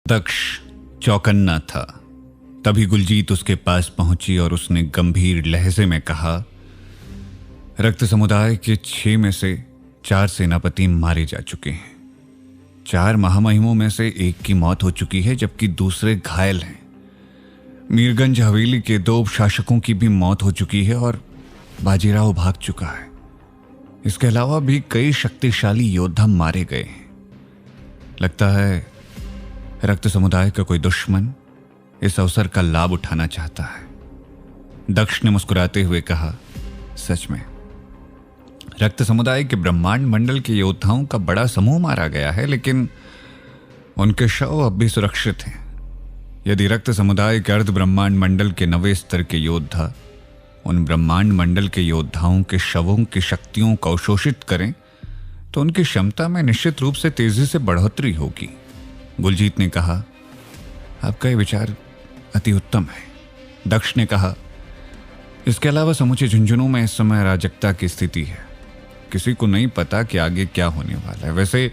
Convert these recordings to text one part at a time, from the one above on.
दक्ष चौकन्ना था। तभी गुलजीत उसके पास पहुंची और उसने गंभीर लहजे में कहा, रक्त समुदाय के 6 में से 4 सेनापति मारे जा चुके हैं। 4 महामहिमों में से एक की मौत हो चुकी है, जबकि दूसरे घायल हैं। मीरगंज हवेली के 2 शासकों की भी मौत हो चुकी है और बाजीराव भाग चुका है। इसके अलावा भी कई शक्तिशाली योद्धा मारे गए हैं। लगता है रक्त समुदाय का कोई दुश्मन इस अवसर का लाभ उठाना चाहता है। दक्ष ने मुस्कुराते हुए कहा, सच में रक्त समुदाय के ब्रह्मांड मंडल के योद्धाओं का बड़ा समूह मारा गया है, लेकिन उनके शव अब भी सुरक्षित हैं। यदि रक्त समुदाय के अर्ध ब्रह्मांड मंडल के 9वें स्तर के योद्धा उन ब्रह्मांड मंडल के योद्धाओं के शवों की शक्तियों को अवशोषित करें तो उनकी क्षमता में निश्चित रूप से तेजी से बढ़ोतरी होगी। गुलजीत ने कहा, आपका यह विचार अति उत्तम है। दक्ष ने कहा, इसके अलावा समूचे झुंझुनू में इस समय अराजकता की स्थिति है। किसी को नहीं पता कि आगे क्या होने वाला है। वैसे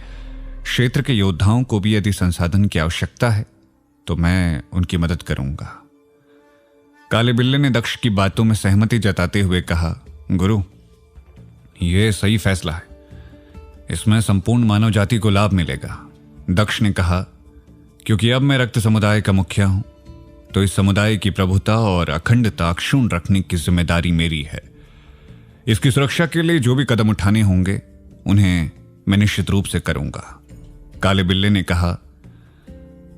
क्षेत्र के योद्धाओं को भी यदि संसाधन की आवश्यकता है तो मैं उनकी मदद करूंगा। काले बिल्ले ने दक्ष की बातों में सहमति जताते हुए कहा, गुरु, यह सही फैसला है। इसमें संपूर्ण मानव जाति को लाभ मिलेगा। दक्ष ने कहा, क्योंकि अब मैं रक्त समुदाय का मुखिया हूं, तो इस समुदाय की प्रभुता और अखंडता अक्षुण्ण रखने की जिम्मेदारी मेरी है। इसकी सुरक्षा के लिए जो भी कदम उठाने होंगे उन्हें मैं निश्चित रूप से करूंगा। काले बिल्ले ने कहा,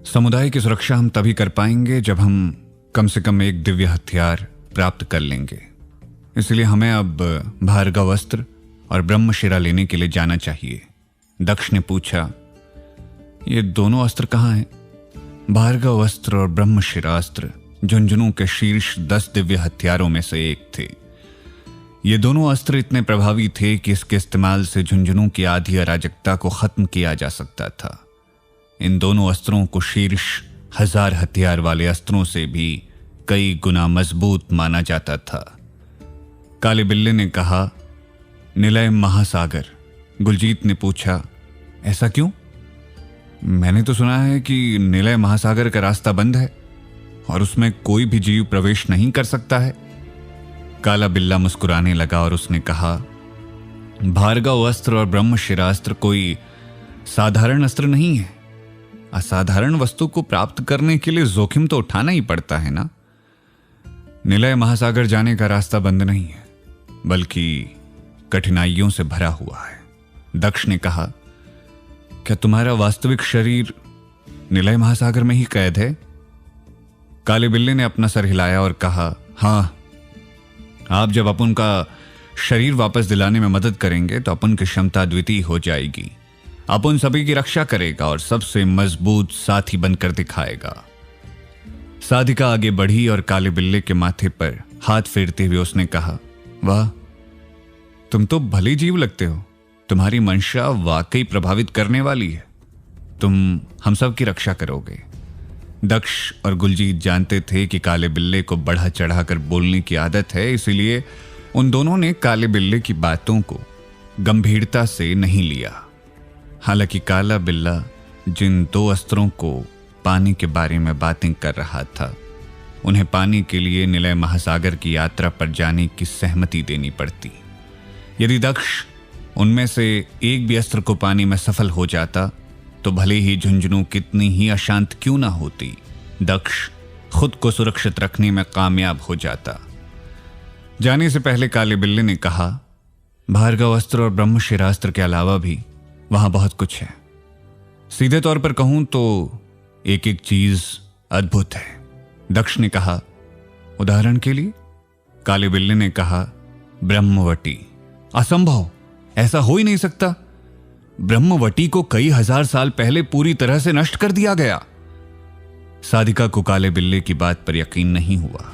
समुदाय की सुरक्षा हम तभी कर पाएंगे जब हम कम से कम एक दिव्य हथियार प्राप्त कर लेंगे। इसलिए हमें अब भार्गव अस्त्र और ब्रह्मशिरा लेने के लिए जाना चाहिए। दक्ष ने पूछा, ये दोनों अस्त्र कहाँ हैं? भार्गव अस्त्र और ब्रह्मशिरा अस्त्र झुंझुनू के शीर्ष 10 दिव्य हथियारों में से एक थे। ये दोनों अस्त्र इतने प्रभावी थे कि इसके इस्तेमाल से झुंझुनू की आधी अराजकता को खत्म किया जा सकता था। इन दोनों अस्त्रों को शीर्ष 1000 हथियार वाले अस्त्रों से भी कई गुना मजबूत माना जाता था। काले बिल्ले ने कहा, निलय महासागर। गुलजीत ने पूछा, ऐसा क्यों? मैंने तो सुना है कि निलय महासागर का रास्ता बंद है और उसमें कोई भी जीव प्रवेश नहीं कर सकता है। काला बिल्ला मुस्कुराने लगा और उसने कहा, भार्गव अस्त्र और ब्रह्मशिरास्त्र कोई साधारण अस्त्र नहीं है। असाधारण वस्तु को प्राप्त करने के लिए जोखिम तो उठाना ही पड़ता है ना। निलय महासागर जाने का रास्ता बंद नहीं है, बल्कि कठिनाइयों से भरा हुआ है। दक्ष ने कहा, क्या तुम्हारा वास्तविक शरीर निलय महासागर में ही कैद है? काले बिल्ले ने अपना सर हिलाया और कहा, हाँ, आप जब अपन का शरीर वापस दिलाने में मदद करेंगे तो अपन की क्षमता द्वितीय हो जाएगी। अपन सभी की रक्षा करेगा और सबसे मजबूत साथी बनकर दिखाएगा। साधिका आगे बढ़ी और काले बिल्ले के माथे पर हाथ फेरते हुए उसने कहा, वाह, तुम तो भले जीव लगते हो। तुम्हारी मंशा वाकई प्रभावित करने वाली है। तुम हम सब की रक्षा करोगे। दक्ष और गुलजीत जानते थे कि काले बिल्ले को बढ़ा चढ़ाकर बोलने की आदत है, इसलिए उन दोनों ने काले बिल्ले की बातों को गंभीरता से नहीं लिया। हालांकि काला बिल्ला जिन 2 अस्त्रों को पाने के बारे में बातें कर रहा था, उन्हें पाने के लिए निलय महासागर की यात्रा पर जाने की सहमति देनी पड़ती। यदि दक्ष उनमें से एक भी अस्त्र को पाने में सफल हो जाता तो भले ही झुंझुनू कितनी ही अशांत क्यों ना होती, दक्ष खुद को सुरक्षित रखने में कामयाब हो जाता। जाने से पहले काले बिल्ले ने कहा, भार्गव अस्त्र और ब्रह्मशिरास्त्र के अलावा भी वहां बहुत कुछ है। सीधे तौर पर कहूं तो एक एक चीज अद्भुत है। दक्ष ने कहा, उदाहरण के लिए? काले बिल्ले ने कहा, ब्रह्मवटी। असंभव, ऐसा हो ही नहीं सकता। ब्रह्मवटी को कई 1000 साल पहले पूरी तरह से नष्ट कर दिया गया। साधिका को काले बिल्ले की बात पर यकीन नहीं हुआ।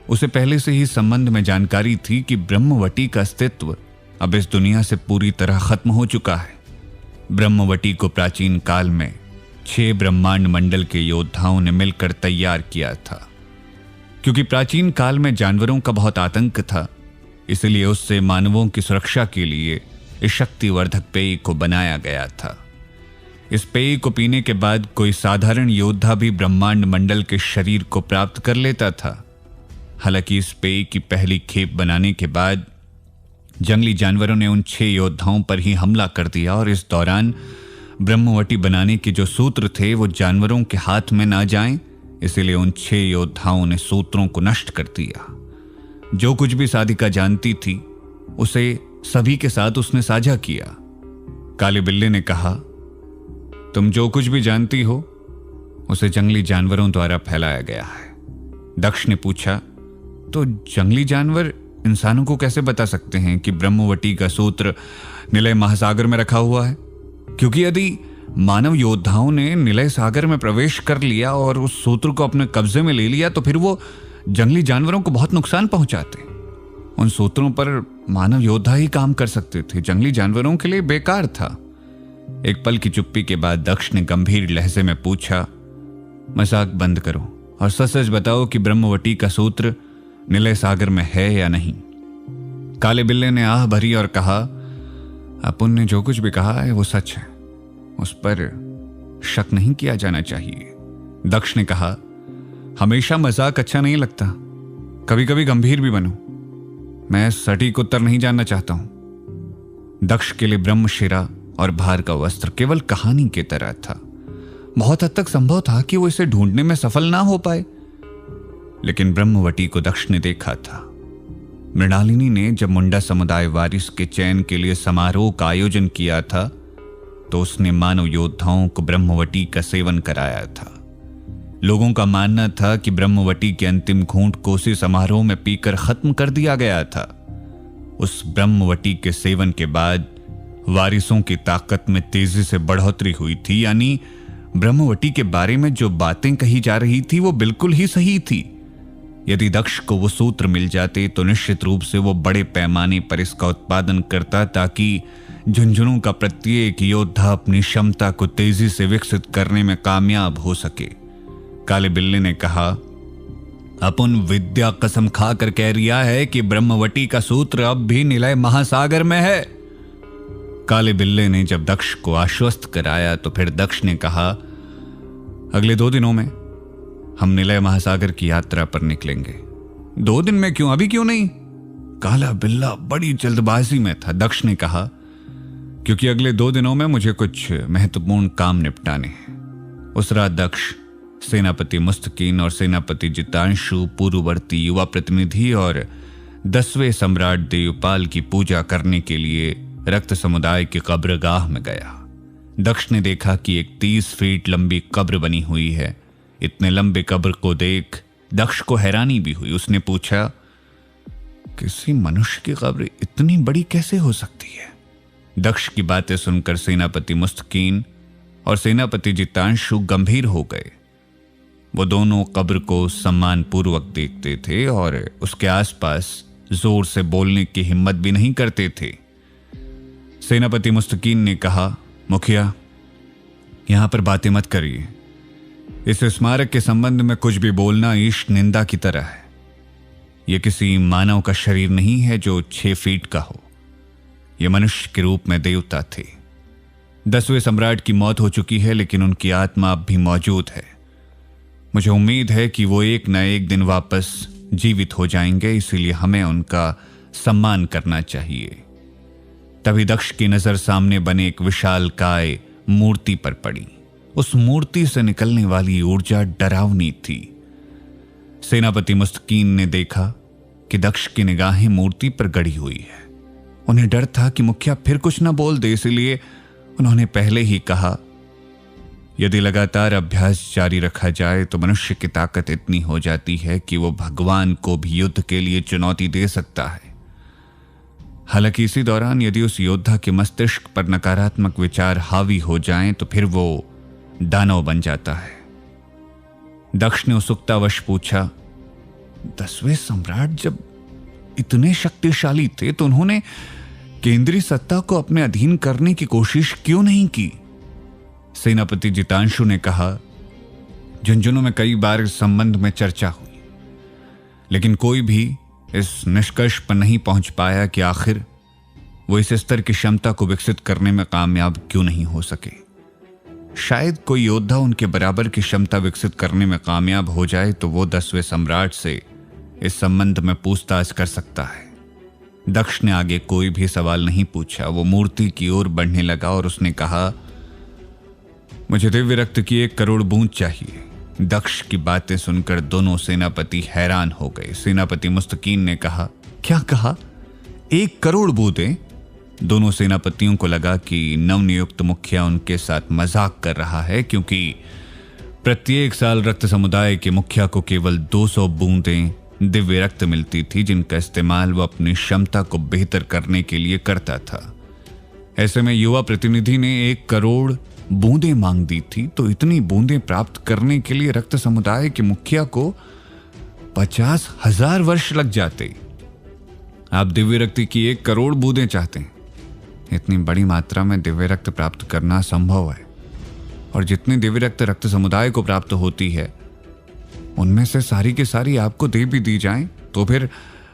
उसे पहले से ही संबंध में जानकारी थी कि ब्रह्मवटी का अस्तित्व अब इस दुनिया से पूरी तरह खत्म हो चुका है। ब्रह्मवटी को प्राचीन काल में 6 ब्रह्मांड मंडल के योद्धाओं ने मिलकर तैयार किया था। क्योंकि प्राचीन काल में जानवरों का बहुत आतंक था, इसलिए उससे मानवों की सुरक्षा के लिए इस शक्तिवर्धक पेय को बनाया गया था। इस पेय को पीने के बाद कोई साधारण योद्धा भी ब्रह्मांड मंडल के शरीर को प्राप्त कर लेता था। हालांकि इस पेय की पहली खेप बनाने के बाद जंगली जानवरों ने उन 6 योद्धाओं पर ही हमला कर दिया और इस दौरान ब्रह्मवटी बनाने के जो सूत्र थे वो जानवरों के हाथ में ना जाएं, इसलिए उन 6 योद्धाओं ने सूत्रों को नष्ट कर दिया। जो कुछ भी साधिका जानती थी उसे सभी के साथ उसने साझा किया। काले बिल्ले ने कहा, तुम जो कुछ भी जानती हो उसे जंगली जानवरों द्वारा फैलाया गया है। दक्ष ने पूछा, तो जंगली जानवर इंसानों को कैसे बता सकते हैं कि ब्रह्मवटी का सूत्र निलय महासागर में रखा हुआ है? क्योंकि यदि मानव योद्धाओं ने निलय सागर में प्रवेश कर लिया और उस सूत्र को अपने कब्जे में ले लिया तो फिर वो जंगली जानवरों को बहुत नुकसान पहुंचाते। उन सूत्रों पर मानव योद्धा ही काम कर सकते थे, जंगली जानवरों के लिए बेकार था। एक पल की चुप्पी के बाद दक्ष ने गंभीर लहजे में पूछा, मजाक बंद करो और सच सच बताओ कि ब्रह्मवटी का सूत्र निलय सागर में है या नहीं। काले बिल्ले ने आह भरी और कहा, अपुन ने जो कुछ भी कहा है वो सच है, उस पर शक नहीं किया जाना चाहिए। दक्ष ने कहा, हमेशा मजाक अच्छा नहीं लगता, कभी कभी गंभीर भी बनो। मैं सटीक उत्तर नहीं जानना चाहता हूं। दक्ष के लिए ब्रह्मशिरा और भार का वस्त्र केवल कहानी की तरह था। बहुत हद तक संभव था कि वो इसे ढूंढने में सफल ना हो पाए, लेकिन ब्रह्मवटी को दक्ष ने देखा था। मृणालिनी ने जब मुंडा समुदाय वारिस के चयन के लिए समारोह का आयोजन किया था तो उसने मानव योद्धाओं को ब्रह्मवटी का सेवन कराया था। लोगों का मानना था कि ब्रह्मवटी के अंतिम घूंट को उसी समारोह में पीकर खत्म कर दिया गया था। उस ब्रह्मवटी के सेवन के बाद वारिसों की ताकत में तेजी से बढ़ोतरी हुई थी, यानी ब्रह्मवटी के बारे में जो बातें कही जा रही थी वो बिल्कुल ही सही थी। यदि दक्ष को वो सूत्र मिल जाते तो निश्चित रूप से वो बड़े पैमाने पर इसका उत्पादन करता ताकि झुंझुनू का प्रत्येक योद्धा अपनी क्षमता को तेजी से विकसित करने में कामयाब हो सके। काले बिल्ले ने कहा, अपन विद्या कसम खाकर कह रिया है कि ब्रह्मवटी का सूत्र अब भी निलय महासागर में है। काले बिल्ले ने जब दक्ष को आश्वस्त कराया तो फिर दक्ष ने कहा, अगले 2 दिनों में हम निलय महासागर की यात्रा पर निकलेंगे। 2 दिन में क्यों, अभी क्यों नहीं? काला बिल्ला बड़ी जल्दबाजी में था। दक्ष ने कहा, क्योंकि अगले 2 दिनों में मुझे कुछ महत्वपूर्ण काम निपटाने हैं। उस रात दक्ष, सेनापति मुस्तकीन और सेनापति जितांशु, पूर्ववर्ती युवा प्रतिनिधि और 10वें सम्राट देवपाल की पूजा करने के लिए रक्त समुदाय की कब्रगाह में गया। दक्ष ने देखा कि एक 30 फीट लंबी कब्र बनी हुई है। इतने लंबे कब्र को देख दक्ष को हैरानी भी हुई। उसने पूछा, किसी मनुष्य की कब्र इतनी बड़ी कैसे हो सकती है? दक्ष की बातें सुनकर सेनापति मुस्तकीन और सेनापति जितांशु गंभीर हो गए। वो दोनों कब्र को सम्मान पूर्वक देखते थे और उसके आसपास जोर से बोलने की हिम्मत भी नहीं करते थे। सेनापति मुस्तकीन ने कहा, मुखिया, यहां पर बातें मत करिए। इस स्मारक के संबंध में कुछ भी बोलना ईश निंदा की तरह है। यह किसी मानव का शरीर नहीं है जो 6 फीट का हो। यह मनुष्य के रूप में देवता थे। 10वें सम्राट की मौत हो चुकी है, लेकिन उनकी आत्मा अब भी मौजूद है। मुझे उम्मीद है कि वो एक न एक दिन वापस जीवित हो जाएंगे, इसीलिए हमें उनका सम्मान करना चाहिए। तभी दक्ष की नजर सामने बने एक विशालकाय मूर्ति पर पड़ी। उस मूर्ति से निकलने वाली ऊर्जा डरावनी थी। सेनापति मुस्तकीन ने देखा कि दक्ष की निगाहें मूर्ति पर गड़ी हुई है। उन्हें डर था कि मुखिया फिर कुछ न बोल दे, इसलिए उन्होंने पहले ही कहा, यदि लगातार अभ्यास जारी रखा जाए तो मनुष्य की ताकत इतनी हो जाती है कि वो भगवान को भी युद्ध के लिए चुनौती दे सकता है। हालांकि इसी दौरान यदि उस योद्धा के मस्तिष्क पर नकारात्मक विचार हावी हो जाएं तो फिर वो दानव बन जाता है। दक्ष ने उत्सुकतावश पूछा, 10वें सम्राट जब इतने शक्तिशाली थे तो उन्होंने केंद्रीय सत्ता को अपने अधीन करने की कोशिश क्यों नहीं की? सेनापति जितांशु ने कहा, झुंझुनू में कई बार इस संबंध में चर्चा हुई, लेकिन कोई भी इस निष्कर्ष पर नहीं पहुंच पाया कि आखिर वो इस स्तर की क्षमता को विकसित करने में कामयाब क्यों नहीं हो सके। शायद कोई योद्धा उनके बराबर की क्षमता विकसित करने में कामयाब हो जाए तो वो 10वें सम्राट से इस संबंध में पूछताछ कर सकता है। दक्ष ने आगे कोई भी सवाल नहीं पूछा। वो मूर्ति की ओर बढ़ने लगा और उसने कहा, मुझे दिव्य रक्त की 1 करोड़ बूंद चाहिए। दक्ष की बातें सुनकर दोनों सेनापति हैरान हो गए। सेनापति मुस्तकीन ने कहा, क्या कहा? 1 करोड़ बूंदें? दोनों सेनापतियों को लगा कि नवनियुक्त मुखिया उनके साथ मजाक कर रहा है, क्योंकि प्रत्येक साल रक्त समुदाय के मुखिया को केवल 200 बूंदें दिव्य रक्त मिलती थी, जिनका इस्तेमाल वो अपनी क्षमता को बेहतर करने के लिए करता था। ऐसे में युवा प्रतिनिधि ने 1 करोड़ बूंदें मांग दी थी, तो इतनी बूंदें प्राप्त करने के लिए रक्त समुदाय के मुखिया को 50,000 वर्ष लग जाते। आप दिव्य रक्त की 1 करोड़ बूंदें चाहते हैं। इतनी बड़ी मात्रा में दिव्य रक्त प्राप्त करना संभव है, और जितनी दिव्य रक्त समुदाय को प्राप्त होती है उनमें से सारी की सारी आपको दे भी दी जाएं, तो फिर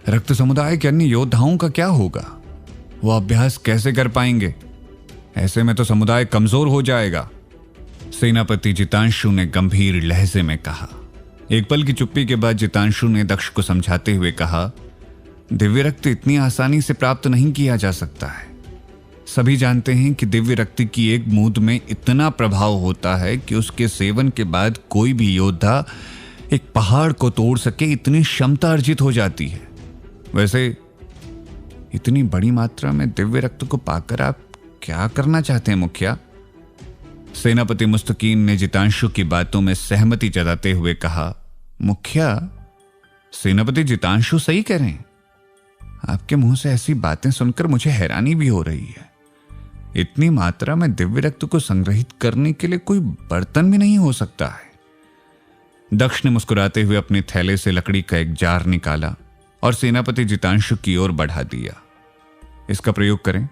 रक्त समुदाय के अन्य योद्धाओं का क्या होगा? वो अभ्यास कैसे कर पाएंगे? ऐसे में तो समुदाय कमजोर हो जाएगा। सेनापति जितांशु ने गंभीर लहजे में कहा। एक पल की चुप्पी के बाद जितांशु ने दक्ष को समझाते हुए कहा, दिव्य रक्त इतनी आसानी से प्राप्त नहीं किया जा सकता है। सभी जानते हैं कि दिव्य रक्त की 1 बूंद में इतना प्रभाव होता है कि उसके सेवन के बाद कोई भी योद्धा एक पहाड़ को तोड़ सके, इतनी क्षमता अर्जित हो जाती है। वैसे इतनी बड़ी मात्रा में दिव्य रक्त को पाकर आप क्या करना चाहते हैं मुखिया? सेनापति मुस्तकीन ने जितांशु की बातों में सहमति जताते हुए कहा, मुखिया, सेनापति जितांशु सही कह रहे हैं। आपके मुंह से ऐसी बातें सुनकर मुझे हैरानी भी हो रही है। इतनी मात्रा में दिव्य रक्त को संग्रहित करने के लिए कोई बर्तन भी नहीं हो सकता है। दक्ष ने मुस्कुराते हुए अपने थैले से लकड़ी का एक जार निकाला और सेनापति जितांशु की ओर बढ़ा दिया। इसका प्रयोग करें।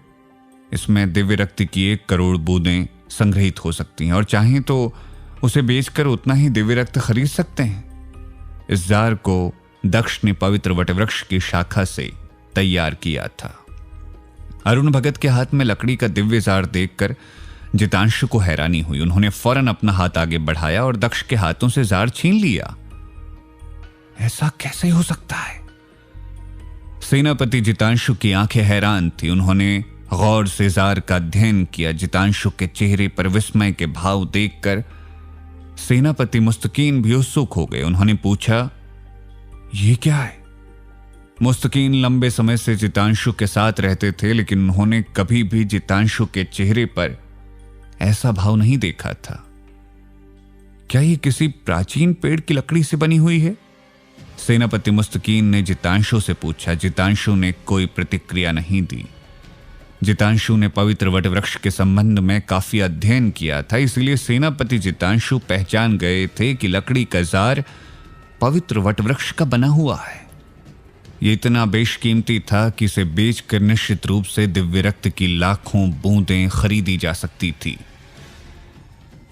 इसमें दिव्य रक्त की 1 करोड़ बूंदें संग्रहित हो सकती हैं, और चाहें तो उसे बेचकर उतना ही दिव्य रक्त खरीद सकते हैं। इस जार को दक्ष ने पवित्र वटवृक्ष की शाखा से तैयार किया था। अरुण भगत के हाथ में लकड़ी का दिव्य जार देखकर जितांशु को हैरानी हुई। उन्होंने फौरन अपना हाथ आगे बढ़ाया और दक्ष के हाथों से जार छीन लिया। ऐसा कैसे हो सकता है? सेनापति जितांशु की आंखें हैरान थी। उन्होंने गौर से जार का अध्ययन किया। जितांशु के चेहरे पर विस्मय के भाव देखकर सेनापति मुस्तकीन भी उत्सुक हो गए। उन्होंने पूछा, यह क्या है? मुस्तकीन लंबे समय से जितांशु के साथ रहते थे, लेकिन उन्होंने कभी भी जितांशु के चेहरे पर ऐसा भाव नहीं देखा था। क्या यह किसी प्राचीन पेड़ की लकड़ी से बनी हुई है? सेनापति मुस्तकीन ने जितांशु से पूछा। जितांशु ने कोई प्रतिक्रिया नहीं दी। जितांशु ने पवित्र वटवृक्ष के संबंध में काफी अध्ययन किया था, इसलिए सेनापति जितांशु पहचान गए थे कि लकड़ी का जार पवित्र वटवृक्ष का बना हुआ है। यह इतना बेशकीमती था कि इसे बेचकर निश्चित रूप से दिव्य रक्त की लाखों बूंदें खरीदी जा सकती थी।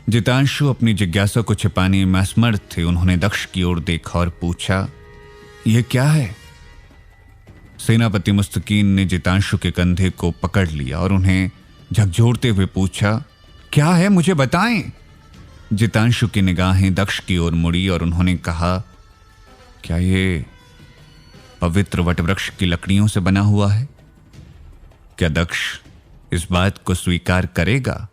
जितांशु अपनी जिज्ञासा को छिपाने में असमर्थ थे। उन्होंने दक्ष की ओर देखा और पूछा, यह क्या है? सेनापति मुस्तकीन ने जितांशु के कंधे को पकड़ लिया और उन्हें झकझोरते हुए पूछा, क्या है, मुझे बताएं। जितांशु की निगाहें दक्ष की ओर मुड़ी और उन्होंने कहा, क्या ये पवित्र वटवृक्ष की लकड़ियों से बना हुआ है? क्या दक्ष इस बात को स्वीकार करेगा?